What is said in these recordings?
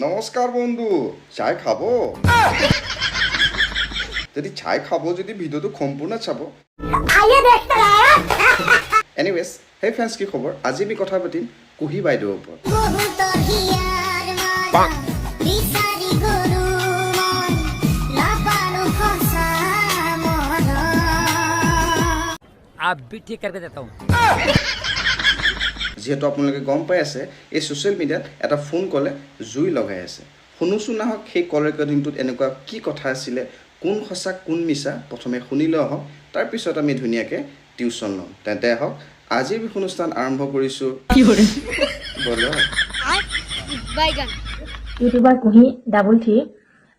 নমস্কাৰ বন্ধু, চাই খাব? যদি চাই খাব যদি ভিডিঅ'টো সম্পূৰ্ণ চাব। এনিৱেজ, হেই ফ্ৰেণ্ডছ, কি খবৰ? আজি আমি কথা পাতিম কুহি বাইদেউৰ ওপৰত। आप भी ठीक करके देता हूँ। যিহেতু আপোনালোকে গম পাই আছে, এই ছ'চিয়েল মিডিয়াত এটা ফোন কলে জুই লগাই আছে। শুনোচোন নাহক সেই কল ৰেকৰ্ডিংটোত এনেকুৱা কি কথা আছিলে, কোন সঁচা কোন মিছা, প্ৰথমে শুনিলেও আহক, তাৰপিছত আমি ধুনীয়াকৈ টিউশ্যন ল'ম। তেন্তে আহক আজিৰ বিহু অনুষ্ঠান আৰম্ভ কৰিছোঁ। ইউটিউবাৰ কুহি ডাবল থ্ৰী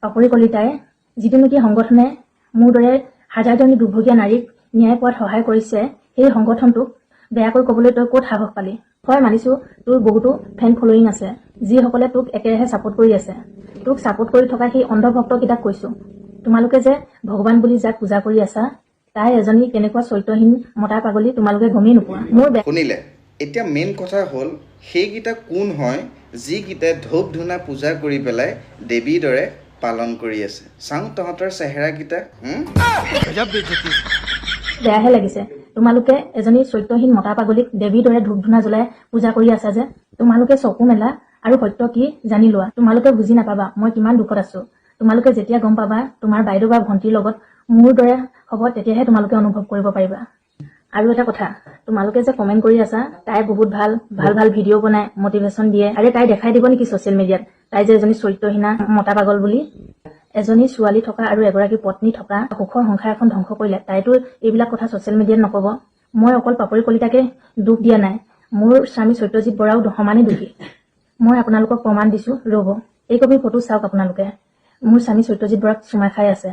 পাপৰি কলিতাই যিটো নেকি সংগঠনে মোৰ দৰে হাজাৰজনী দুৰ্ভগীয়া নাৰীক ন্যায় পোৱাত সহায় কৰিছে, সেই সংগঠনটোক বেয়াকৈ ক'বলৈ তই ক'ত সাহস পালি? হয়, মানিছোঁ তোৰ বহুতো ফেন ফল'য়িং আছে, যিসকলে তোক একেৰাহে ছাপোৰ্ট কৰি আছে। তোক ছাপোৰ্ট কৰি থকা সেই অন্ধভক্তকেইটাক কৈছোঁ, তোমালোকে যে ভগৱান বুলি যাক পূজা কৰি আছা, তাই এজনী কেনেকুৱা চৰিত্ৰহীন মতা পাগলী তোমালোকে গমেই নোপোৱা। মোৰ শুনিলে? এতিয়া মেইন কথা হ'ল সেইকেইটা কোন হয় যিকেইটাই ধূপ ধূনা পূজা কৰি পেলাই দেৱীৰ দৰে পালন কৰি আছে। চাওঁ তহঁতৰ চেহেৰাকেইটা। বেয়াহে লাগিছে, তোমালোকে এজনী চৰিত্ৰহীন মতা পাগলীক দেৱীৰ দৰে ধূপ ধূনা জ্বলাই পূজা কৰি আছা যে। তোমালোকে চকু মেলা আৰু সত্য কি জানি লোৱা। তোমালোকে বুজি নাপাবা মই কিমান দুখত আছো। তোমালোকে যেতিয়া গম পাবা তোমাৰ বাইদেউ বা ভণ্টিৰ লগত মোৰ দৰে হ'ব, তেতিয়াহে তোমালোকে অনুভৱ কৰিব পাৰিবা। আৰু এটা কথা, তোমালোকে যে কমেণ্ট কৰি আছা তাই বহুত ভাল ভাল ভিডিঅ' বনাই মটিভেশ্যন দিয়ে, আৰে তাই দেখাই দিব নেকি ছ'চিয়েল মিডিয়াত তাই যে এজনী চৰিত্ৰহীনা মতা পাগল বুলি? এজনী ছোৱালী থকা আৰু এগৰাকী পত্নী থকা সুখৰ সংসাৰ এখন ধ্বংস কৰিলে তাইতো এইবিলাক কথা ছ'চিয়েল মিডিয়াত নক'ব। মই অকল পাপৰি কলিতাকে দুখ দিয়া নাই, মোৰ স্বামী সত্যজিৎ বৰাও সমানেই দোষী। মই আপোনালোকক প্ৰমাণ দিছোঁ, ৰ'ব এই কপি ফটো চাওক আপোনালোকে। মোৰ স্বামী সত্যজিৎ বৰাক চুমা খাই আছে,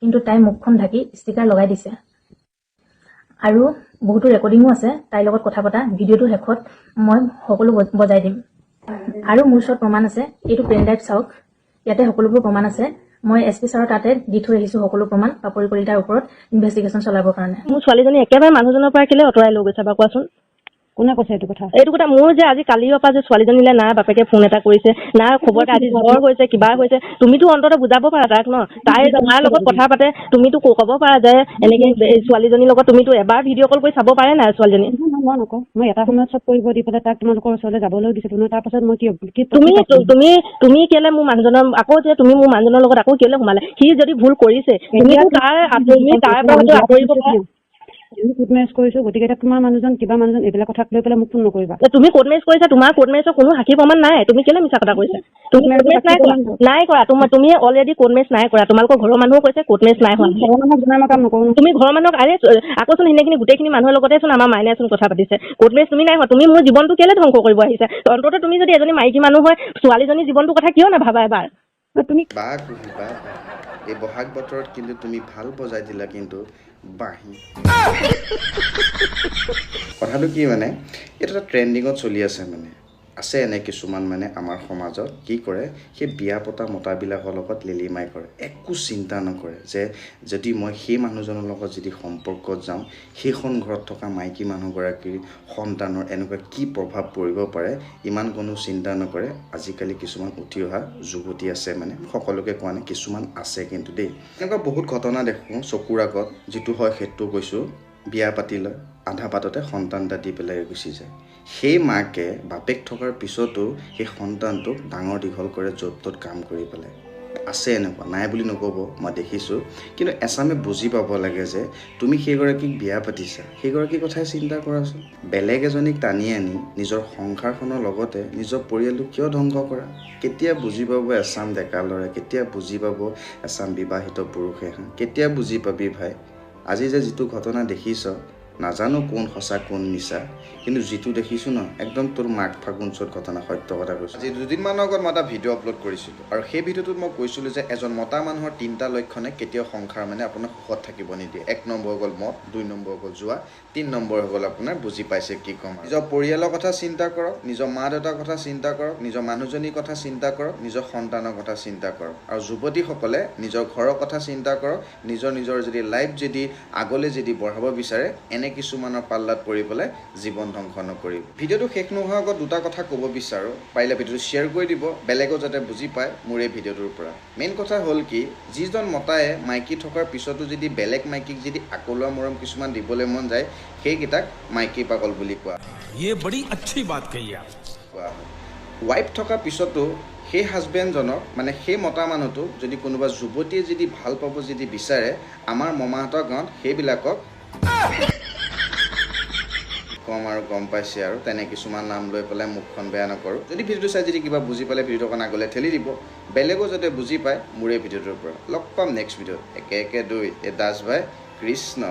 কিন্তু তাই মুখখন ঢাকি ষ্টিকাৰ লগাই দিছে। আৰু বহুতো ৰেকৰ্ডিঙো আছে তাইৰ লগত কথা পতা। ভিডিঅ'টো শেষত মই সকলো বজাই দিম। আৰু মোৰ ওচৰত প্ৰমাণ আছে, এইটো পেন ড্ৰাইভ চাওক, ইয়াতে সকলোবোৰ প্ৰমাণ আছে। মই SP ছাৰৰ তাতে দি থৈ আহিছোঁ সকলো প্ৰমাণ পাপৰি কলিতাৰ ওপৰত ইনভেষ্টিগেশ্যন চলাবৰ কাৰণে। মোৰ ছোৱালীজনী একেবাৰে মানুহজনৰ পৰা কেলে আঁতৰাই লৈ গৈছে বা কোৱাচোন? কোনে কৈছে এইটো কথা? এইটো কথা মোৰ যে আজি কালিৰ পৰা যে ছোৱালীজনীলে না বাপেকে ফোন এটা কৰিছে, না খবৰ এটা আজি জ্বৰ হৈছে কিবা হৈছে, তুমিতো অন্তত বুজাব পাৰা তাক ন? তাই তোমাৰ লগত কথা পাতে, তুমিতো ক'ব পাৰা যে এনেকে ছোৱালীজনীৰ লগত তুমিতো এবাৰ ভিডিঅ' কল কৰি চাব পাৰে নাই ছোৱালীজনী? মই নকওঁ, মই এটা সময়ত চব কৰিব দি পেলাই তাক তোমালোকৰ ওচৰলৈ যাবলৈ দিছিলোঁ নহয়। তাৰপাছত মই তুমি কেলে মোৰ মানুহজনৰ আকৌ যে তুমি মোৰ মানুহজনৰ লগত আকৌ কেলে সোমালে? সি যদি ভুল কৰিছে তুমিতো তুমি তাৰ পৰা আঁতৰিব পাৰা। আমি কোৰ্ট মেৰেজ কৰিছোঁ, গতিকে এতিয়া তোমাৰ মানুহজন কিবা মানুহজন এইবিলাক কথাক লৈ পেলাই মোক ফোন নকৰিবা। তুমি কোৰ্ট মেৰেজ কৰিছা, তোমাৰ কোৰ্ট মেৰেজৰ কোনো সাক্ষী প্ৰমাণ নাই, তুমি কেলে মিছা কথা কৈছা? তুমি কোৰ্ট মেৰেজ নাই কৰা তুমি অলৰেডি কোৰ্ট মেৰেজ নাই কৰা। তোমালোকৰ ঘৰৰ মানুহো কৈছে কোৰ্ট মেৰেজ নাই হোৱা। ঘৰৰ মানুহক জনাই মই কাম নকৰোঁ। তুমি ঘৰৰ মানুহক আৰে আকৌচোন সেইখিনি গোটেইখিনি মানুহৰ লগতে চোন আমাৰ মাইনাচোন কথা পাতিছে, কোৰ্ট মেৰেজ তুমি নাই হোৱা। তুমি মোৰ জীৱনটো কেলে ধ্বংস কৰিব আহিছা? অন্তত তুমি যদি এজনী মাইকী মানুহ হয়, ছোৱালীজনীৰ জীৱনটোৰ কথা কিয় নাভাবা এবাৰ? তুমি বা কুহি বা, এই বহাগ বতৰত কিন্তু তুমি ভাল বজাই দিলা কিন্তু বাঁহী। কথাটো কি মানে, এইটো এটা ট্ৰেণ্ডিঙত চলি আছে। আছে এনে কিছুমান আমাৰ সমাজত কি কৰে, সেই বিয়া পতা মতাবিলাকৰ লগত লিলিমাই কৰে, একো চিন্তা নকৰে যে যদি মই সেই মানুহজনৰ লগত যদি সম্পৰ্কত যাওঁ, সেইখন ঘৰত থকা মাইকী মানুহগৰাকীৰ সন্তানৰ এনেকুৱা কি প্ৰভাৱ পৰিব পাৰে, ইমান কোনো চিন্তা নকৰে। আজিকালি কিছুমান উঠি অহা যুৱতী আছে, সকলোকে কোৱা নাই, কিছুমান আছে কিন্তু দেই। এনেকুৱা বহুত ঘটনা দেখোঁ চকুৰ আগত, যিটো হয় সেইটো কৈছোঁ। বিয়া পাতি লয়, আধা বাটতে সন্তান এটা দি পেলাই গুচি যায়। সেই মাকে বাপেক থকাৰ পিছতো সেই সন্তানটোক ডাঙৰ দীঘল কৰে, য'ত ত'ত কাম কৰি পেলাই। আছে এনেকুৱা, নাই বুলি নক'ব, মই দেখিছোঁ। কিন্তু এচামে বুজি পাব লাগে যে তুমি সেইগৰাকীক বিয়া পাতিছা, সেইগৰাকীৰ কথাই চিন্তা কৰাচোন। বেলেগ এজনীক টানি আনি নিজৰ সংসাৰখনৰ লগতে নিজৰ পৰিয়ালটো কিয় ধ্বংস কৰা? কেতিয়া বুজি পাব এচাম ডেকা ল'ৰাই, কেতিয়া বুজি পাব এচাম বিবাহিত পুৰুষে? কেতিয়া বুজি পাবি ভাই? আজি যে যিটো ঘটনা দেখিছ, নাজানো কোন সঁচা কোন মিছা, কিন্তু যিটো দেখিছোঁ ন, একদম তোৰ মাঘ ফাগুন চ'ত ঘটনা, সত্য কথা কৈছোঁ। আজি দুদিনমানৰ আগত মই এটা ভিডিঅ' আপলোড কৰিছিলোঁ, আৰু সেই ভিডিঅ'টোত মই কৈছিলোঁ যে এজন মতা মানুহৰ 3টা লক্ষণে কেতিয়াও সংসাৰ আপোনাক সুখত থাকিব নিদিয়ে। 1 নম্বৰ হৈ গ'ল মদ, 2 নম্বৰ হৈ গ'ল যোৱা, 3 নম্বৰ হৈ গ'ল আপোনাৰ বুজি পাইছে কি ক'ম। নিজৰ পৰিয়ালৰ কথা চিন্তা কৰক, নিজৰ মা দেউতাৰ কথা চিন্তা কৰক, নিজৰ মানুহজনীৰ কথা চিন্তা কৰক, নিজৰ সন্তানৰ কথা চিন্তা কৰক। আৰু যুৱতীসকলে নিজৰ ঘৰৰ কথা চিন্তা কৰক। নিজৰ যদি লাইফ যদি আগলৈ যদি বঢ়াব বিচাৰে, এনে এনে কিছুমানৰ পাল্লাত পৰি পেলাই জীৱন ধ্বংস নকৰিব। ভিডিঅ'টো শেষ নোহোৱাৰ আগত দুটা কথা ক'ব বিচাৰোঁ, পাৰিলে ভিডিঅ'টো শ্বেয়াৰ কৰি দিব, বেলেগো যাতে বুজি পায় মোৰ এই ভিডিঅ'টোৰ পৰা। মেইন কথা হ'ল কি, যিজন মতায়ে মাইকী থকাৰ পিছতো যদি বেলেগ মাইকীক যদি আকলোৱা মৰম কিছুমান দিবলৈ মন যায়, সেইকেইটাক মাইকী পাগল বুলি কোৱা ये बड़ी अच्छी बात कही आप। হয়। ৱাইফ থকাৰ পিছতো সেই হাজবেণ্ডজনক মানে সেই মতা মানুহটোক যদি কোনোবা যুৱতীয়ে যদি ভাল পাব যদি বিচাৰে, আমাৰ মমাহঁতৰ গাঁৱত সেইবিলাকক কম আৰু গম পাইছে আৰু তেনে কিছুমান নাম লৈ পেলাই মুখখন বেয়া নকৰোঁ। যদি ভিডিঅ'টো চাই যদি কিবা বুজি পালে ভিডিঅ'টো অকণ আগলৈ ঠেলি দিব, বেলেগো যাতে বুজি পায় মোৰ এই ভিডিঅ'টোৰ পৰা। লগ পাম নেক্সট ভিডিঅ'ত। একে একে দুই, এ দাস ভাই কৃষ্ণ।